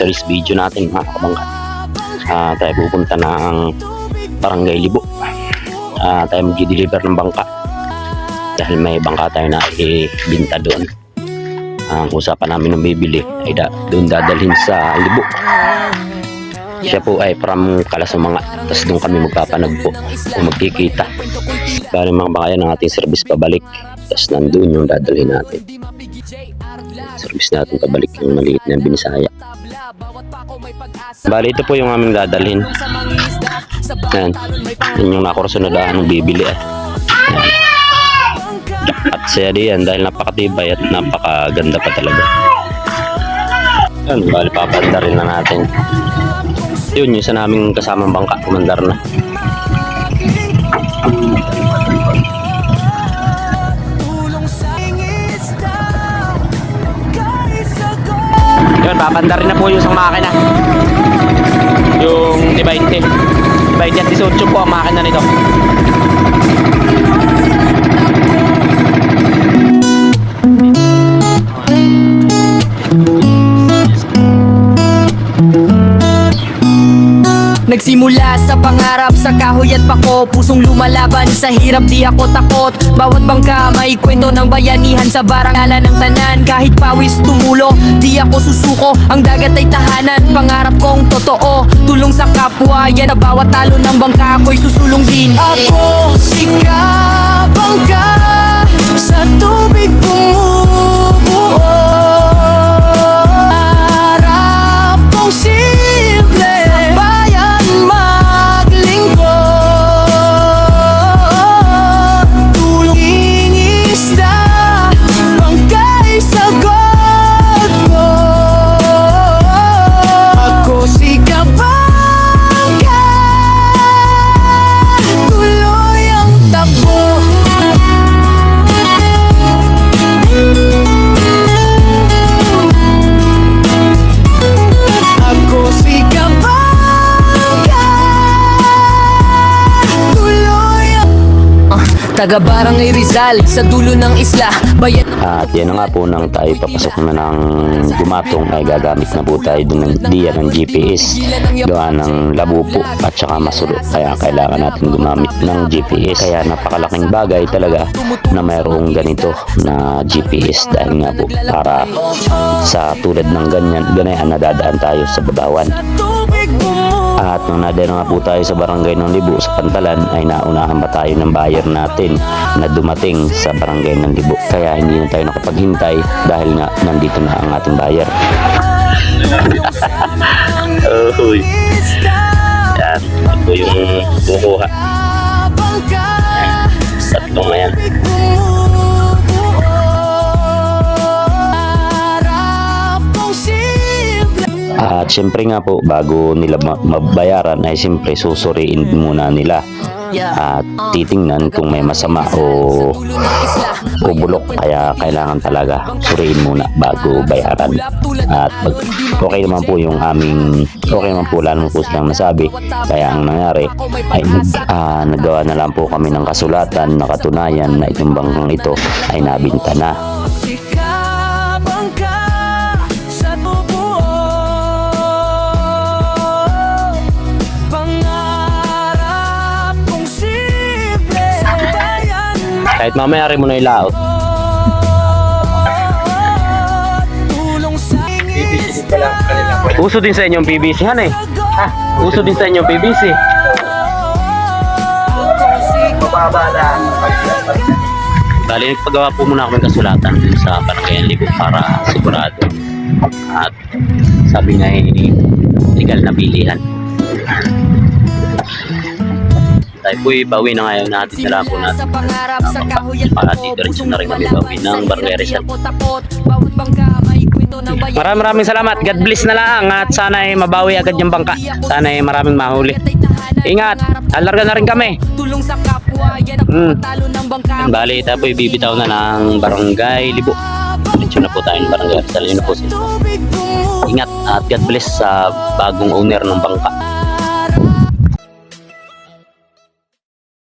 today's video natin mga kabangka. Tayo pupunta ng Barangay Libo. Tayo mag-deliver ng bangka dahil may bangka tayo na ibinta doon. Ang usapan namin ng bibili ay doon dadalhin sa Libo. Siya po ay from Kalasumanga, tapos doon kami magpapanagpo o magkikita. Bali mga bangka yan ang ating service pabalik, tapos nandun yung dadalhin natin. Service natin pabalik yung maliit na Binisaya. Bali ito po yung aming dadalhin. Yan yung nakursunadahan ng bibili at siya diyan dahil napakatibay at napakaganda pa talaga. Yan, bali papanda rin na natin. Yun yung sa naming kasamang bangka, kumandar na. Yun, papanda rin na po yung isang makina. Yung T20 at 18 po ang makina nito. Nagsimula sa pangarap, sa kahoy at pako, pusong lumalaban sa hirap, di ako takot. Bawat bangka may kwento ng bayanihan, sa barangala ng tanan. Kahit pawis tumulo, di ako susuko. Ang dagat ay tahanan, pangarap kong totoo. Tulong sa kapwa, yan na bawat talo ng bangka ako'y susulong din. Ako, sika, bangka, sa tubig bumubuo. Harap kong simple, taga Barangay Rizal, sa dulo ng isla, bayan. At yan na nga po, nang tayo papasok na ng Gumatong ay gagamit na po tayo ng diyan ng GPS gawa ng labo po at saka masulo, kaya kailangan natin gumamit ng GPS. Kaya napakalaking bagay talaga na mayroong ganito na GPS, dahil nga po para sa tulad ng ganayan nadadaan tayo sa babawan. At nung nadaan nga po tayo sa barangay ng Libo sa Pantalan ay naunahan pa tayo ng buyer natin na dumating sa barangay ng Libo, kaya hindi na tayo nakapaghintay dahil nga nandito na ang ating buyer. Uy. Yan, ito yung kukuha. Tatlong na yan. At syempre nga po, bago nila mabayaran ay syempre susuriin muna nila at titingnan kung may masama o bulok, kaya kailangan talaga suriin muna bago bayaran. At okay naman po yung aming, okay naman po, lalo po silang nasabi, kaya ang nangyari ay nagawa na lang po kami ng kasulatan na katunayan na itong bangkang ito ay nabinta na. Kahit mamaya rin mo na ilaot. PVC din pala kanila. Uso din sa inyong PVC, han eh. Uso din sa inyong PVC. Mababa na. Bali, nagpagawa po muna kami kasulatan dun sa Barangay Libo para sigurado. At sabi nga legal na bilihan. Tayo po'y bawi na ngayon natin na lang po natin. Para dito rin na rin kami bawi ng Barangay Rizal. Maraming salamat. God bless na lang at sana ay mabawi agad yung bangka. Sana ay maraming mahuli. Ingat, alarga na rin kami. Bali, tayo po'y bibitaw na ng Barangay Libo. Diretso na po tayo ng Barangay Rizal. Yun na po sila. Ingat at God bless sa bagong owner ng bangka.